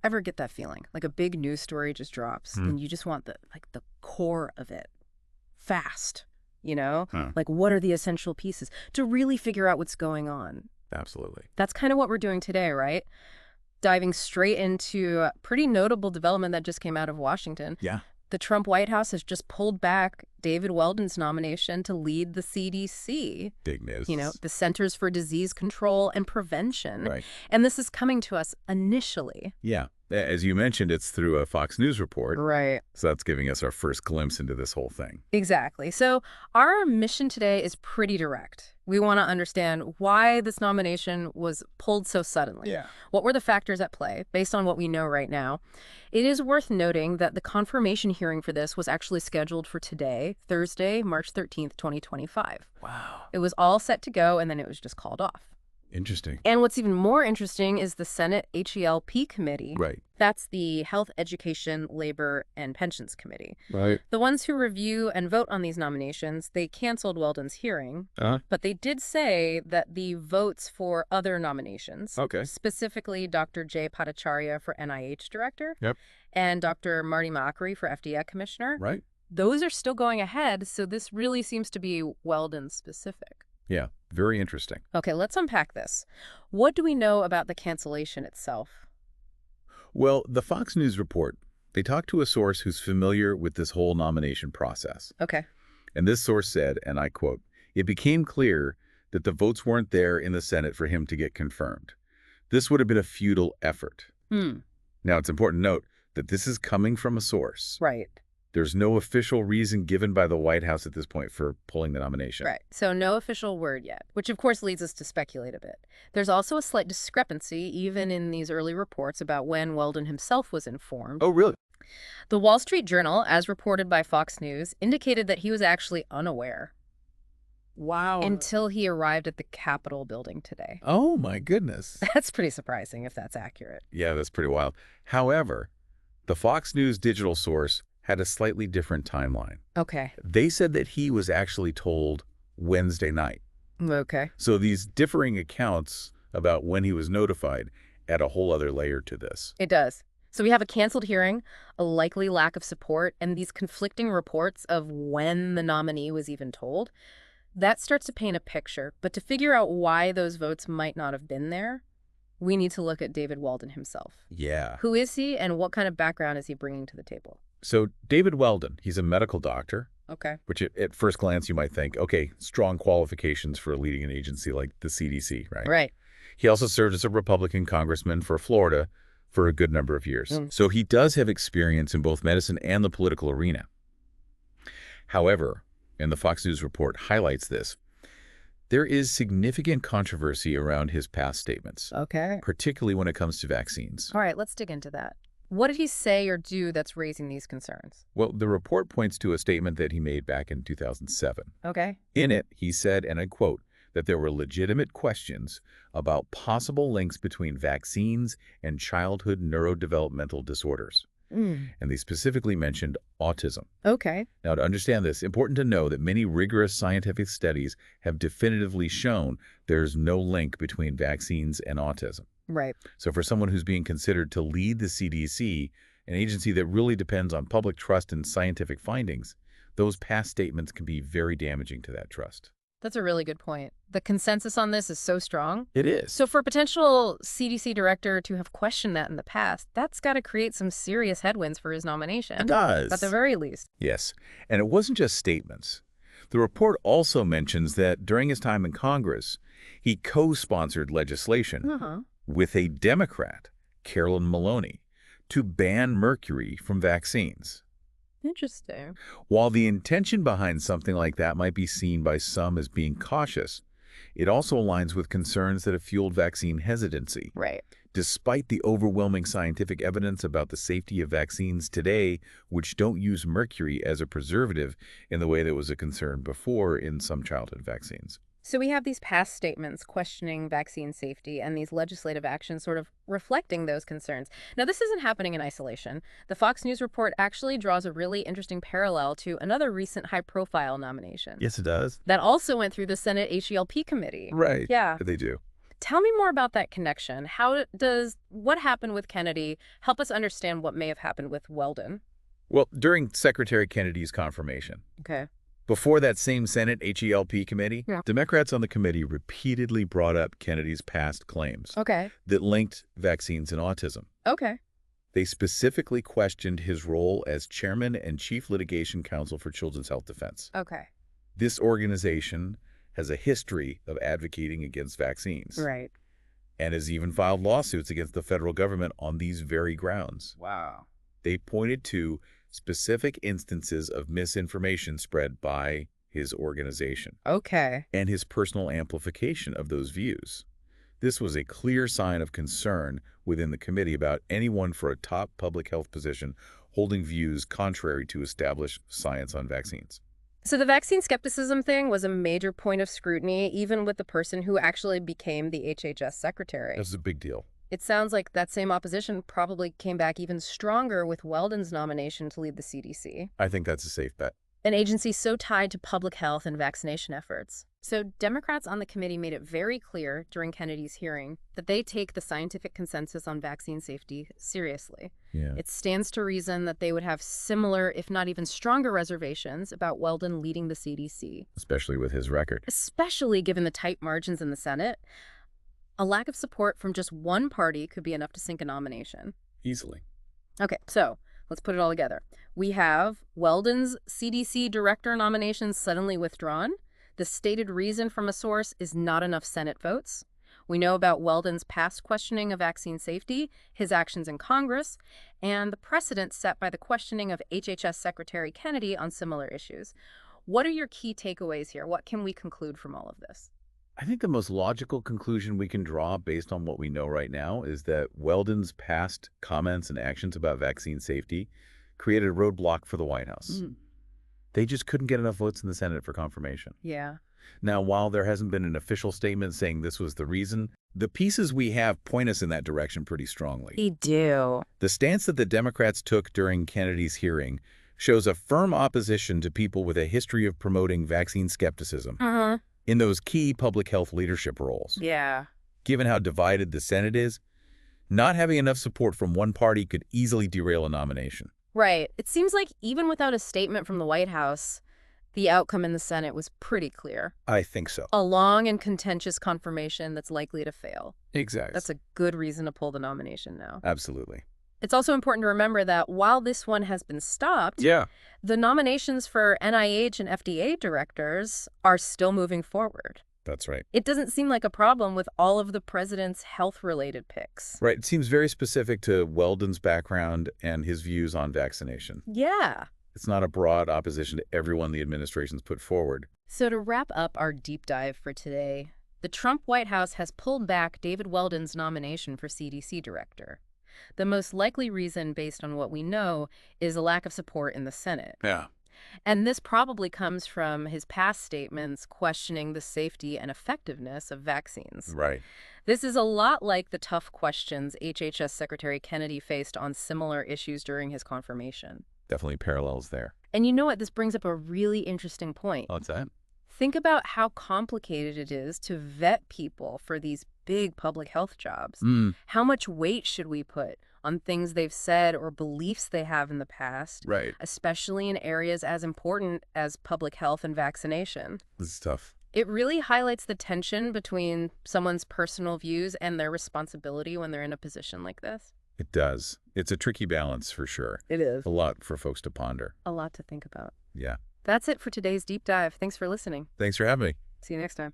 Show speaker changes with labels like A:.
A: Ever get that feeling? Like a big news story just drops and you just want the core of it fast, you know?
B: Huh.
A: Like what are the essential pieces to really figure out what's going on?
B: Absolutely.
A: That's kind of what we're doing today, right? Diving straight into a pretty notable development that just came out of Washington.
B: Yeah.
A: The Trump White House has just pulled back David Weldon's nomination to lead the CDC.
B: Big news.
A: You know, the Centers for Disease Control and Prevention.
B: Right.
A: And this is coming to us initially.
B: Yeah. As you mentioned, it's through a Fox News report.
A: Right.
B: So that's giving us our first glimpse into this whole thing.
A: Exactly. So our mission today is pretty direct. We want to understand why this nomination was pulled so suddenly.
B: Yeah.
A: What were the factors at play based on what we know right now? It is worth noting that the confirmation hearing for this was actually scheduled for today, Thursday, March 13th, 2025.
B: Wow.
A: It was all set to go, and then it was just called off.
B: Interesting.
A: And what's even more interesting is the Senate HELP committee.
B: Right.
A: That's the Health, Education, Labor, and Pensions Committee.
B: Right.
A: The ones who review and vote on these nominations, they canceled Weldon's hearing, but they did say that the votes for other nominations, specifically Dr. Jay Bhattacharya for NIH director, and Dr. Marty Makary for FDA commissioner,
B: Right.
A: those are still going ahead, so this really seems to be Weldon specific.
B: Yeah. Very interesting.
A: Okay, let's unpack this. What do we know about the cancellation itself?
B: Well, the Fox News report, they talked to a source who's familiar with this whole nomination process.
A: Okay.
B: And this source said, and I quote, "It became clear that the votes weren't there in the Senate for him to get confirmed. This would have been a futile effort." Now, it's important to note that this is coming from a source.
A: Right.
B: There's no official reason given by the White House at this point for pulling the nomination.
A: Right. So no official word yet, which of course leads us to speculate a bit. There's also a slight discrepancy, even in these early reports, about when Weldon himself was informed.
B: Oh, really?
A: The Wall Street Journal, as reported by Fox News, indicated that he was actually unaware.
B: Wow.
A: Until he arrived at the Capitol building today.
B: Oh, my goodness.
A: That's pretty surprising if that's accurate.
B: Yeah, that's pretty wild. However, the Fox News digital source had a slightly different timeline.
A: Okay.
B: They said that he was actually told Wednesday night.
A: Okay.
B: So these differing accounts about when he was notified add a whole other layer to this.
A: It does. So we have a canceled hearing, a likely lack of support, and these conflicting reports of when the nominee was even told. That starts to paint a picture. But to figure out why those votes might not have been there, we need to look at David Weldon himself.
B: Yeah.
A: Who is he, and what kind of background is he bringing to the table?
B: So David Weldon, he's a medical doctor.
A: Okay.
B: Which at first glance you might think, okay, strong qualifications for leading an agency like the CDC, right?
A: Right.
B: He also served as a Republican congressman for Florida for a good number of years. So he does have experience in both medicine and the political arena. However, and the Fox News report highlights this, there is significant controversy around his past statements.
A: Okay.
B: Particularly when it comes to vaccines.
A: All right, let's dig into that. What did he say or do that's raising these concerns?
B: Well, the report points to a statement that he made back in 2007.
A: Okay.
B: In it, he said, and I quote, that there were legitimate questions about possible links between vaccines and childhood neurodevelopmental disorders. And they specifically mentioned autism.
A: Okay.
B: Now, to understand this, important to know that many rigorous scientific studies have definitively shown there's no link between vaccines and autism.
A: Right.
B: So for someone who's being considered to lead the CDC, an agency that really depends on public trust and scientific findings, those past statements can be very damaging to that trust.
A: That's a really good point. The consensus on this is so strong.
B: It is.
A: So for a potential CDC director to have questioned that in the past, that's got to create some serious headwinds for his nomination.
B: It does.
A: At the very least.
B: Yes. And it wasn't just statements. The report also mentions that during his time in Congress, he co-sponsored legislation with a Democrat, Carolyn Maloney, to ban mercury from vaccines.
A: Interesting.
B: While the intention behind something like that might be seen by some as being cautious, it also aligns with concerns that have fueled vaccine hesitancy.
A: Right.
B: Despite the overwhelming scientific evidence about the safety of vaccines today, which don't use mercury as a preservative in the way that was a concern before in some childhood vaccines.
A: So we have these past statements questioning vaccine safety and these legislative actions sort of reflecting those concerns. Now, this isn't happening in isolation. The Fox News report actually draws a really interesting parallel to another recent high-profile nomination.
B: Yes, it does.
A: That also went through the Senate HELP committee.
B: Right.
A: Yeah.
B: They do.
A: Tell me more about that connection. How does what happened with Kennedy help us understand what may have happened with Weldon?
B: Well, during Secretary Kennedy's confirmation,
A: Okay.
B: before that same Senate HELP committee,
A: Yeah.
B: Democrats on the committee repeatedly brought up Kennedy's past claims
A: Okay.
B: that linked vaccines and autism.
A: Okay.
B: They specifically questioned his role as chairman and chief litigation counsel for Children's Health Defense.
A: Okay.
B: This organization has a history of advocating against vaccines
A: Right.
B: and has even filed lawsuits against the federal government on these very grounds.
A: Wow.
B: They pointed to specific instances of misinformation spread by his organization
A: Okay.
B: and his personal amplification of those views. This was a clear sign of concern within the committee about anyone for a top public health position holding views contrary to established science on vaccines.
A: So the vaccine skepticism thing was a major point of scrutiny, even with the person who actually became the HHS secretary.
B: That's a big deal.
A: It sounds like that same opposition probably came back even stronger with Weldon's nomination to lead the CDC,
B: I think that's a safe bet.
A: an agency so tied to public health and vaccination efforts. So Democrats on the committee made it very clear during Kennedy's hearing that they take the scientific consensus on vaccine safety seriously.
B: Yeah.
A: It stands to reason that they would have similar, if not even stronger, reservations about Weldon leading the CDC,
B: Especially with his record.
A: especially given the tight margins in the Senate. A lack of support from just one party could be enough to sink a nomination.
B: Easily.
A: Okay, so let's put it all together. We have Weldon's CDC director nomination suddenly withdrawn. The stated reason from a source is not enough Senate votes. We know about Weldon's past questioning of vaccine safety, his actions in Congress, and the precedent set by the questioning of HHS Secretary Kennedy on similar issues. What are your key takeaways here? What can we conclude from all of this?
B: I think the most logical conclusion we can draw based on what we know right now is that Weldon's past comments and actions about vaccine safety created a roadblock for the White House. They just couldn't get enough votes in the Senate for confirmation.
A: Yeah.
B: Now, while there hasn't been an official statement saying this was the reason, the pieces we have point us in that direction pretty strongly.
A: They do.
B: The stance that the Democrats took during Kennedy's hearing shows a firm opposition to people with a history of promoting vaccine skepticism in those key public health leadership roles.
A: Yeah.
B: Given how divided the Senate is, not having enough support from one party could easily derail a nomination.
A: Right. It seems like even without a statement from the White House, the outcome in the Senate was pretty clear.
B: I think so.
A: A long and contentious confirmation that's likely to fail.
B: Exactly.
A: That's a good reason to pull the nomination now.
B: Absolutely.
A: It's also important to remember that while this one has been stopped, the nominations for NIH and FDA directors are still moving forward.
B: That's right.
A: It doesn't seem like a problem with all of the president's health-related picks.
B: Right. It seems very specific to Weldon's background and his views on vaccination.
A: Yeah.
B: It's not a broad opposition to everyone the administration's put forward.
A: So to wrap up our deep dive for today, the Trump White House has pulled back David Weldon's nomination for CDC director. The most likely reason, based on what we know, is a lack of support in the Senate.
B: Yeah.
A: And this probably comes from his past statements questioning the safety and effectiveness of vaccines.
B: Right.
A: This is a lot like the tough questions HHS Secretary Kennedy faced on similar issues during his confirmation.
B: Definitely parallels there.
A: And you know what? This brings up a really interesting point.
B: What's that?
A: Think about how complicated it is to vet people for these big public health jobs. How much weight should we put on things they've said or beliefs they have in the past,
B: Right.
A: especially in areas as important as public health and vaccination?
B: This is tough.
A: It really highlights the tension between someone's personal views and their responsibility when they're in a position like this.
B: It does. It's a tricky balance for sure.
A: It is.
B: A lot for folks to ponder.
A: A lot to think about.
B: Yeah.
A: That's it for today's deep dive. Thanks for listening.
B: Thanks for having me.
A: See you next time.